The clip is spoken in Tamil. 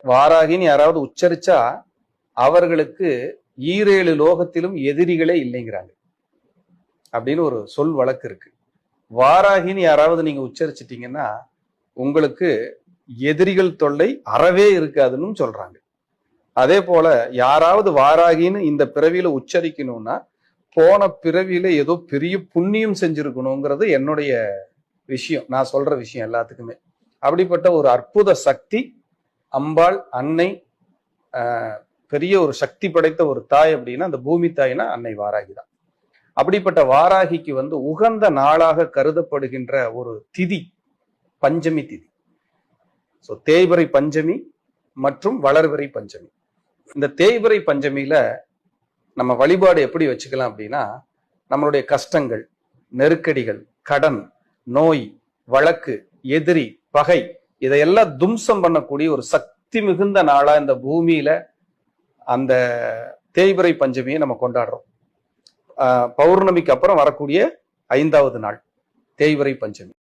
வாராகின்னு யாராவது உச்சரிச்சா அவர்களுக்கு ஈரேழு லோகத்திலும் எதிரிகளே இல்லைங்கிறாங்க அப்படின்னு ஒரு சொல் வழக்கு இருக்கு. வாராகின்னு யாராவது நீங்க உச்சரிச்சிட்டீங்கன்னா உங்களுக்கு எதிரிகள் தொல்லை அறவே இருக்காதுன்னு சொல்றாங்க. அதே போல யாராவது வாராகின்னு இந்த பிறவியில உச்சரிக்கணும்னா போன பிறவியில ஏதோ பெரிய புண்ணியம் செஞ்சிருக்கணுங்கிறது என்னுடைய விஷயம், நான் சொல்ற விஷயம் எல்லாத்துக்குமே. அப்படிப்பட்ட ஒரு அற்புத சக்தி அம்பாள் அன்னை, பெரிய ஒரு சக்தி படைத்த ஒரு தாய் அப்படின்னா அந்த பூமி தாய்னா அன்னை வாராகி தான். அப்படிப்பட்ட வாராகிக்கு உகந்த நாளாக கருதப்படுகின்ற ஒரு திதி பஞ்சமி திதி. ஸோ தேய்பிறை பஞ்சமி மற்றும் வளர்பிறை பஞ்சமி. இந்த தேய்பிறை பஞ்சமியில நம்ம வழிபாடு எப்படி வச்சுக்கலாம் அப்படின்னா, நம்மளுடைய கஷ்டங்கள், நெருக்கடிகள், கடன், நோய், வழக்கு, எதிரி, பகை இதையெல்லாம் தும்சம் பண்ணக்கூடிய ஒரு சக்தி மிகுந்த நாளா இந்த பூமியில அந்த தேய்பிறை பஞ்சமியை நம்ம கொண்டாடுறோம். பௌர்ணமிக்கு அப்புறம் வரக்கூடிய 5வது நாள் தேய்பிறை பஞ்சமி.